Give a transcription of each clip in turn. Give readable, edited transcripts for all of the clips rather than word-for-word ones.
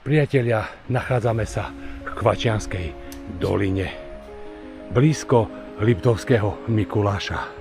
Priatelia, nachádzame sa v Kvačianskej doline, blízko Liptovského Mikuláša.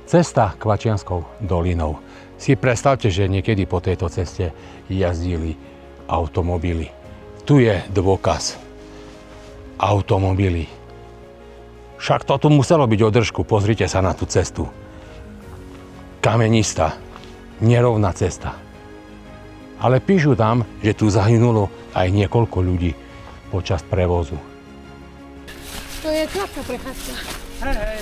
Cesta Kvačianskou dolinou. Si predstavte, že niekedy po tejto ceste jazdili automobily. Tu je dôkaz. Automobily. Však to tu muselo byť o držku. Pozrite sa na tú cestu. Kamenistá. Nerovná cesta. Ale píšu tam, že tu zahynulo aj niekoľko ľudí počas prevozu. To je krátka prechádzka. Hej.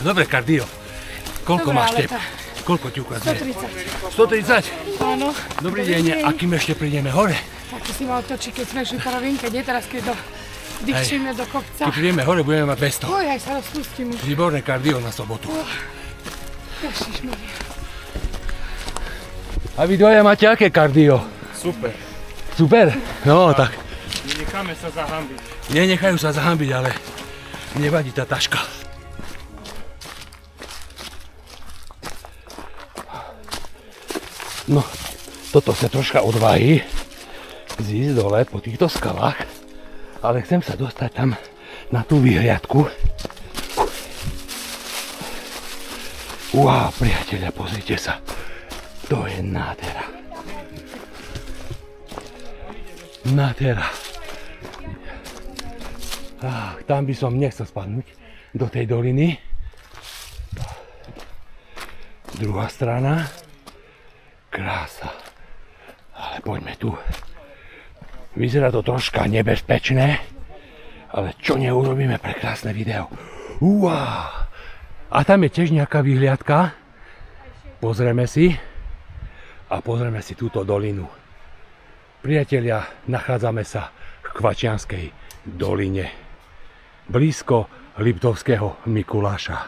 Dobre, kardio. Koľko Dobre, máš ale tep? Koľko ti ukazuje? 130. 130? Áno. Dobrý deň, a kým ešte prídeme hore? Tak si mal točiť, keď sme šli po rovinke, nie teraz, keď dýchčíme do kopca. Keď prídeme hore, budeme mať 200. Oj, aj sa rozpustím už. Výborné kardio na sobotu. Ježišmaria. A vy dvoja máte aké kardio? Super. Super? No, tak. Nenecháme sa zahambiť. Nenechajú sa zahambiť, ale nevadí tá taška. No, toto sa troška odváži zísť dole po týchto skalách, ale chcem sa dostať tam na tú vyhliadku. Wow, priatelia, pozrite sa. To je nádhera. Nádhera. Tam by som nechcel spadnúť do tej doliny. Druhá strana. Krása. Ale poďme tu. Vyzerá to troška nebezpečné, ale čo neurobíme pre krásne video. Uá! A tam je tiež nejaká vyhliadka. Pozrieme si. A pozrieme si túto dolinu. Priatelia, nachádzame sa v Kvačianskej doline, blízko Liptovského Mikuláša.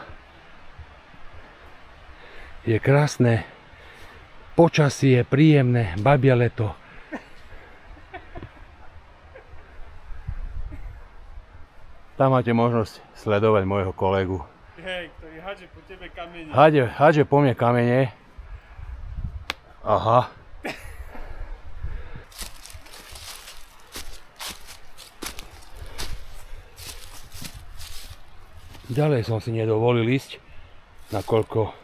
Je krásne. Počasie je príjemné, babie leto. Tam máte možnosť sledovať môjho kolegu. Hej, ktorý hádže po tebe kamene. Hádže po mne kamene. Aha. Ďalej som si nedovolil ísť, nakoľko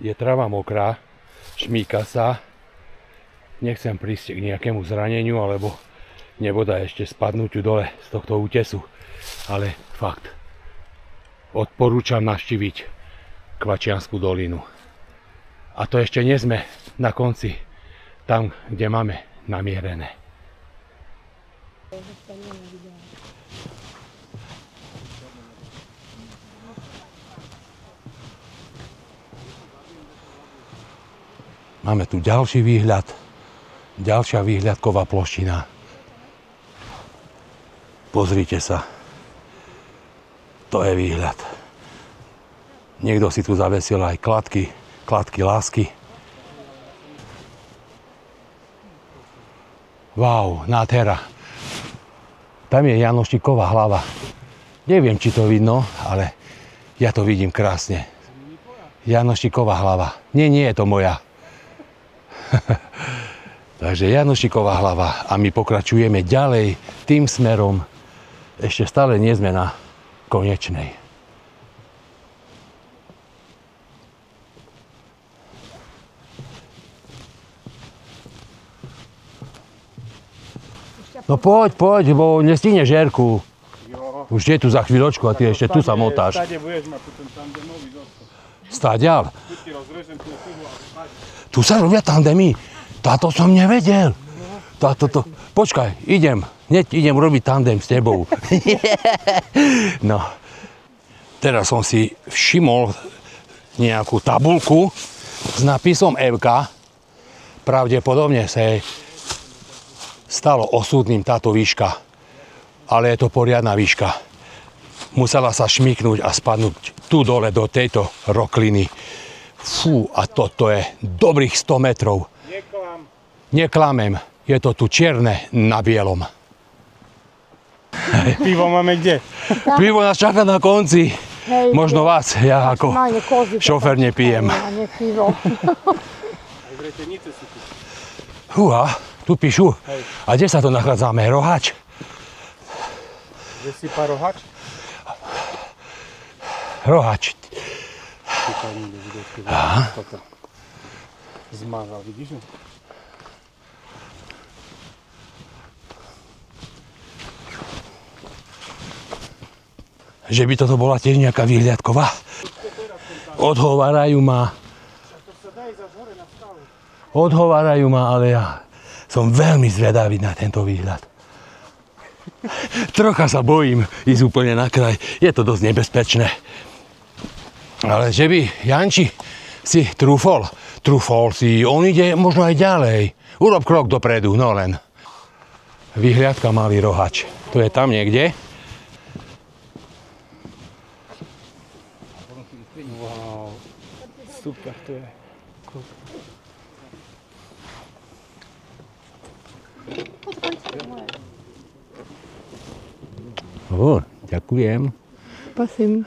je trava mokrá. Šmíka sa, nechcem prísť k nejakému zraneniu alebo nebodaj ešte spadnúť dole z tohto útesu, ale fakt odporúčam navštíviť Kvačiansku dolinu. A to ešte nie sme na konci, tam, kde máme namierené. Máme tu ďalší výhľad, ďalšia výhľadková plošina. Pozrite sa, to je výhľad. Niekto si tu zavesil aj kladky lásky. Wow, nádhera. Tam je Janošíková hlava. Neviem, či to vidno, ale ja to vidím krásne. Janošíková hlava. Nie je to moja. Takže Janošíková hlava a my pokračujeme ďalej tým smerom, Ešte stále nie sme na konečnej. No poď, bo nestihneš Jerku. Už je tu za chvíľočku a ty ešte tu sa motáš. Stade budeš mať ten tandemový zostav. Stadiaľ? Tu ti rozrežem tú chybu a stade. Tu sa robia tandemy. Táto som nevedel. Počkaj, hneď idem robiť tandem s tebou. No, teraz som si všimol nejakú tabuľku s nápisom FK. Pravdepodobne sa jej stalo osudným táto výška, ale je to poriadna výška. Musela sa šmyknúť a spadnúť tu dole do tejto rokliny. Fú, a toto je dobrých 100 metrov. Neklamem, je to tu čierne na bielom. Pivo máme kde? Pivo nás čaká na konci. Hej, Možno vás, ja ako Máte kozy, šofér nepijem. A nie pivo. Vretenice sú tu. Húha, tu píšu. A kde sa to nachádzame? Rohač? Kde si pár rohač? Rohač. Týkaj niekde vidieť, toto zmázal, vidíš? Že by toto bola tiež nejaká výhľadková. Odhovárajú ma. Ale ja som veľmi zvedavý na tento výhľad. Trocha sa bojím ísť úplne na kraj. Je to dosť nebezpečné. Ale že by Janči si trúfol si, on ide možno aj ďalej. Urob krok dopredu, no len. Výhľadka Malý Rohač. To je tam niekde. Wow, super to je. Ďakujem. Prosím.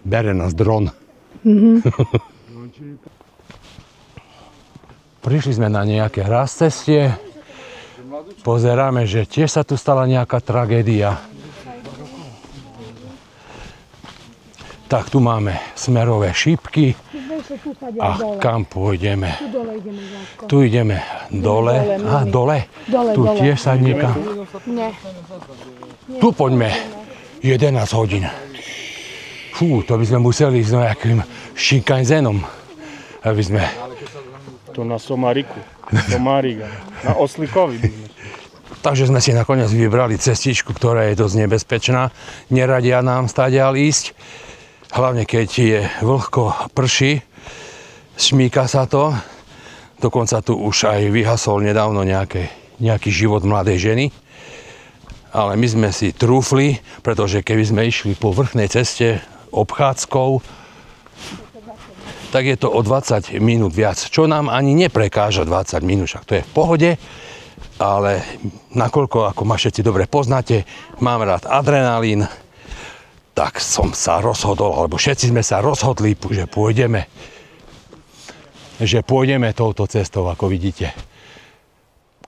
Bere nás dron. Prišli sme na nejaké cestie. Pozeráme, že tiež sa tu stala nejaká tragédia. Tak tu máme smerové šípky. A kam pôjdeme? Tu ideme dole. Dole? Tu tiež sa niekam. Nie. Tu poďme. 11 hodín. Fú, to by sme museli ísť nejakým Shinkansenom. Aby sme... To na Somariku. Somariga. Na Oslikovi by sme. Takže sme si nakoniec vybrali cestičku, ktorá je dosť nebezpečná. Neradia nám stadiaľ ísť. Hlavne keď je vlhko, prší. Šmíka sa to. Dokonca tu už aj vyhasol nedávno nejaký život mladej ženy. Ale my sme si trúfli, pretože keby sme išli po vrchnej ceste obchádzkou, tak je to o 20 minút viac. Čo nám ani neprekáža 20 minút, však to je v pohode. Ale nakoľko, ako ma všetci dobre poznáte, mám rád adrenalín, tak som sa rozhodol, alebo všetci sme sa rozhodli, že pôjdeme touto cestou, ako vidíte.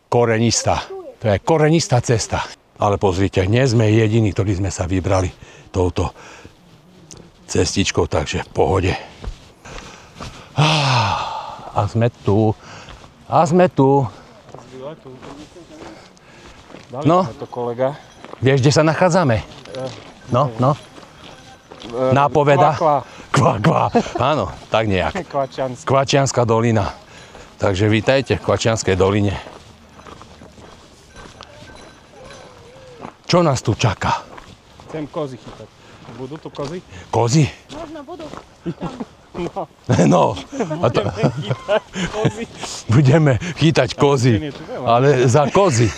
Korenistá. To je korenistá cesta. Ale pozrite, nie sme jediní, ktorí sme sa vybrali touto cestičkou, takže v pohode. A sme tu. No, to kolega. vieš, kde sa nachádzame? No. Nápoveda? Kvá. Áno, tak nejak. Kvačianska dolina. Takže vítajte v Kvačianskej doline. Čo nás tu čaká? Chcem kozy chytať. Budú tu kozy? Kozy? Možno budú. No. Budeme chytať kozy. Ale za kozy.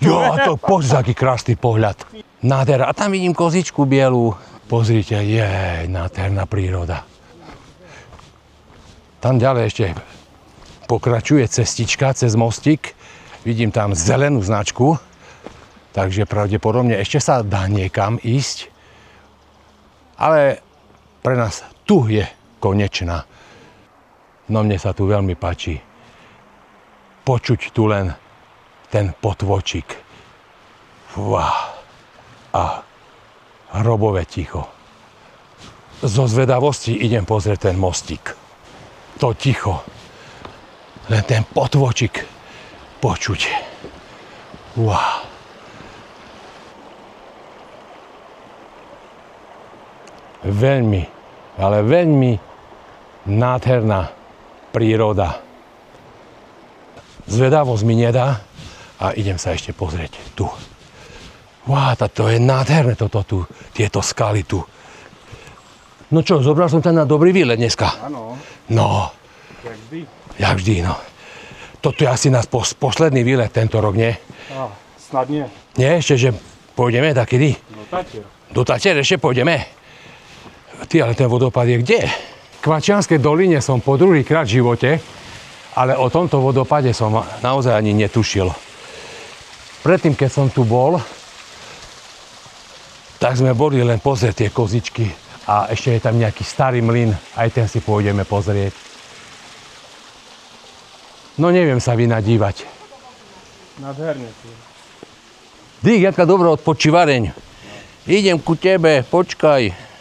Jo, a to pozri, aký krásny pohľad. Nádhera. A tam vidím kozičku bielú. Pozrite, nádherná príroda. Tam ďalej ešte pokračuje cestička cez mostík. Vidím tam zelenú značku. Takže pravdepodobne ešte sa dá niekam ísť. Ale pre nás tu je konečná. No mne sa tu veľmi páči. Počuť tu len ten potvočík. Fúha. A hrobové ticho. Zo zvedavosti idem pozrieť ten mostík. To ticho. Len ten potvočík počuť. Wow. Veľmi, ale veľmi nádherná príroda. Zvedavosť mi nedá a idem sa ešte pozrieť tu. Wow, to je nádherné toto tu, tieto skaly tu. No čo, zobral som ťa na dobrý výlet dneska. Áno. No. Jak vždy. Jak vždy, no. Toto je asi náš posledný výlet tento rok, nie? Snad nie. Nie, ešte, že pôjdeme takedy? Do Tatier. Do Tatier ešte pôjdeme? Ty, ale ten vodopád je kde? V Kvačianskej doline som po druhýkrát v živote, ale o tomto vodopáde som naozaj ani netušil. Predtým, keď som tu bol, tak sme boli len pozrieť tie kozičky a ešte je tam nejaký starý mlyn, aj ten si pôjdeme pozrieť. No neviem sa vynadívať. Nádherne tu. Dík, jaká dobrá odpočívareň. Idem ku tebe, počkaj.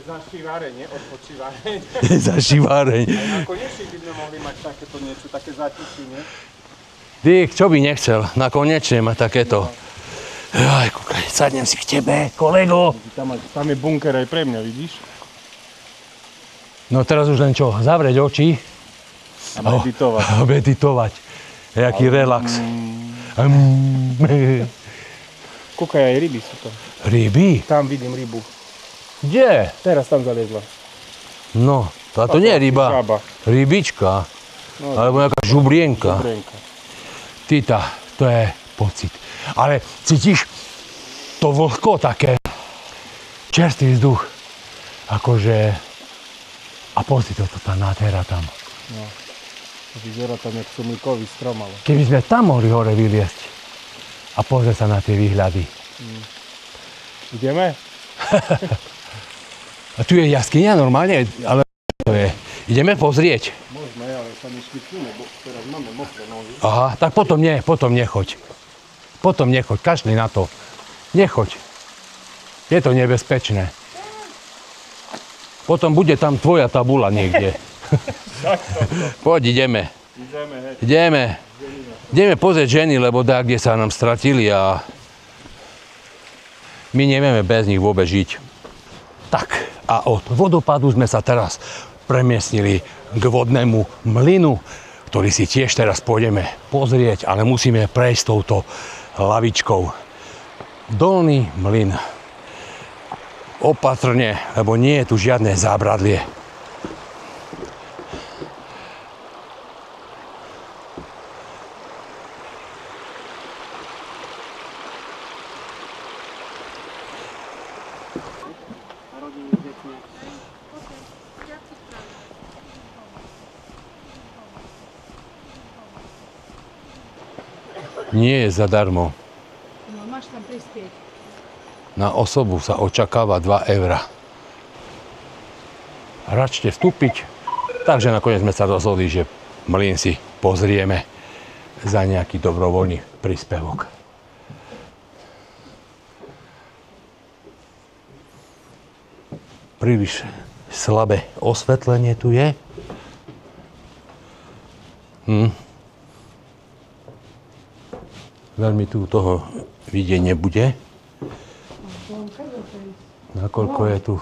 Zašíváreň, nie odpočívareň. Zašíváreň. Aj na konečný by sme mohli mať takéto niečo, také zátišie, nie? Dík, čo by nechcel na konečne mať takéto. Aj, kúkaj, sadnem si k tebe, kolego. Tam je bunker aj pre mňa, vidíš? No teraz už len čo, zavrieť oči. A meditovať. Meditovať. Jaký relax. Kúkaj, aj ryby sú tam. Ryby? Tam vidím rybu. Kde? Teraz tam zaliezla. No, táto nie je ryba. Žába. Rybička. No, Alebo nejaká žubrienka. Žubrienka. Tita, to je pocit. Ale cítiš to vlhko také. Čerstvý vzduch. Akože... A pozri to, tá nádhera tam. No. Vyzerá tam jak somlíkový strom, ale... Keby sme tam mohli hore vyliesť a pozrieť sa na tie výhľady. Ideme? A tu je jaskyňa normálne, ale to je. Ideme pozrieť. Môžeme, ale sa mi švitnú, bo teraz máme mokré nohy. Aha, tak potom nechoď. Potom nechoď, kašli na to. Nechoď. Je to nebezpečné. Potom bude tam tvoja tabula niekde. Poď, ideme. Ideme pozrieť ženy, lebo dá, kde sa nám stratili a my nevieme bez nich vôbec žiť. Tak, a od vodopádu sme sa teraz premiestnili k vodnému mlynu, ktorý si tiež teraz pôjdeme pozrieť, ale musíme prejsť touto lavičkou. Dolný mlyn. Opatrne, lebo nie je tu žiadne zábradlie. Nie je zadarmo. No, máš tam prispieť. Na osobu sa očakáva 2 €. Račte vstúpiť. Takže nakoniec sme sa rozhodli, že mlyn si pozrieme za nejaký dobrovoľný príspevok. Príliš slabé osvetlenie tu je. Veľmi tu toho vidieť nebude. Nakoľko je tu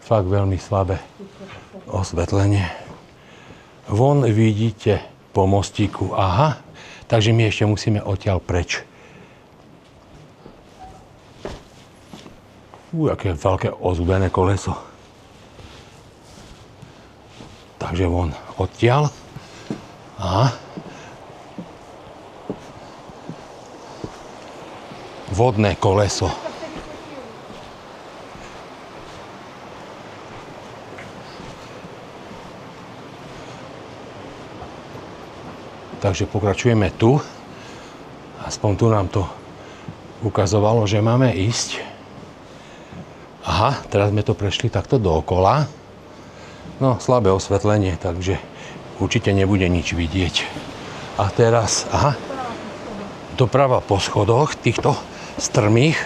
fakt veľmi slabé osvetlenie. Von vidíte po mostíku. Aha, takže my ešte musíme odtiaľ preč. Aké veľké ozúbené koleso. Takže von odtiaľ. Aha. Vodné koleso. Takže pokračujeme tu. Aspoň tu nám to ukazovalo, že máme ísť. A Aha, teraz sme to prešli takto dookola. No, slabé osvetlenie, takže určite nebude nič vidieť. A teraz, aha, doprava po schodoch, týchto strmých.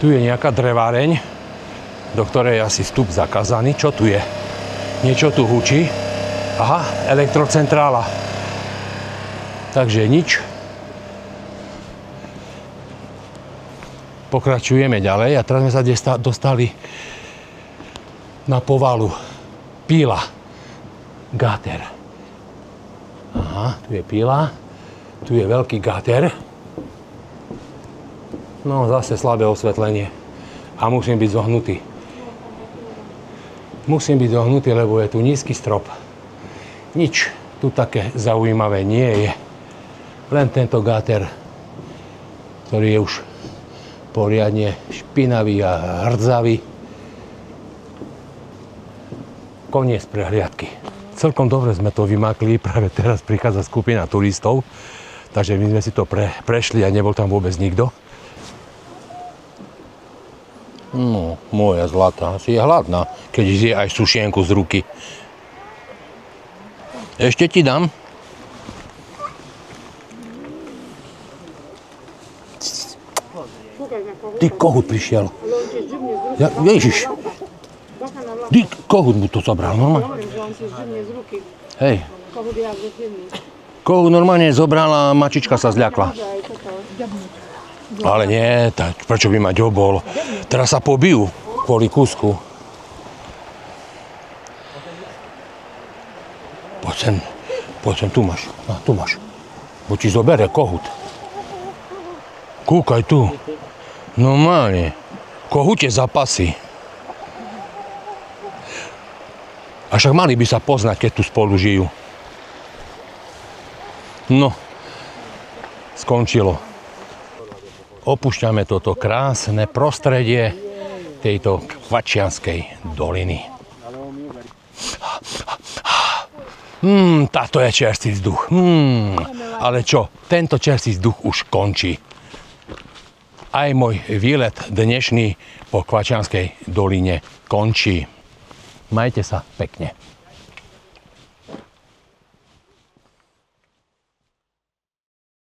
Tu je nejaká dreváreň, do ktorej je asi vstup zakázaný. Čo tu je? Niečo tu hučí. Aha, elektrocentrála. Takže nič. Pokračujeme ďalej a teraz sme sa dostali na povalu. Píla. Gáter. Aha, tu je píla. Tu je veľký gáter. No, zase slabé osvetlenie. A musím byť zohnutý. Musím byť zohnutý, lebo je tu nízky strop. Nič tu také zaujímavé nie je. Len tento gáter, ktorý je už poriadne špinavý a hrdzavý. Koniec prehliadky. Celkom dobre sme to vymakli. Práve teraz prichádza skupina turistov. Takže my sme si to prešli a nebol tam vôbec nikto. No, moja zlatá, si je hladná, keď zje aj sušienku z ruky. Ešte ti dám. Ty, kohút prišiel. Ježiš. Ty, kohút mu to zobral, normálne. Hej. Kohút normálne zobral a mačička sa zľakla. Ale nie, tak prečo by ma ďobol? Teraz sa pobijú kvôli kúsku. Poď sem, tu máš. No, tu máš. Bo ti zobere kohút. Kúkaj tu. Normálne. Kohúte zapasy. A však mali by sa poznať, keď tu spolu žijú. No. Skončilo. Opúšťame toto krásne prostredie tejto Kvačianskej doliny. Táto je čerstvý vzduch. Ale čo? Tento čerstvý vzduch už končí. Aj môj výlet dnešný po Kvačianskej doline končí. Majte sa pekne.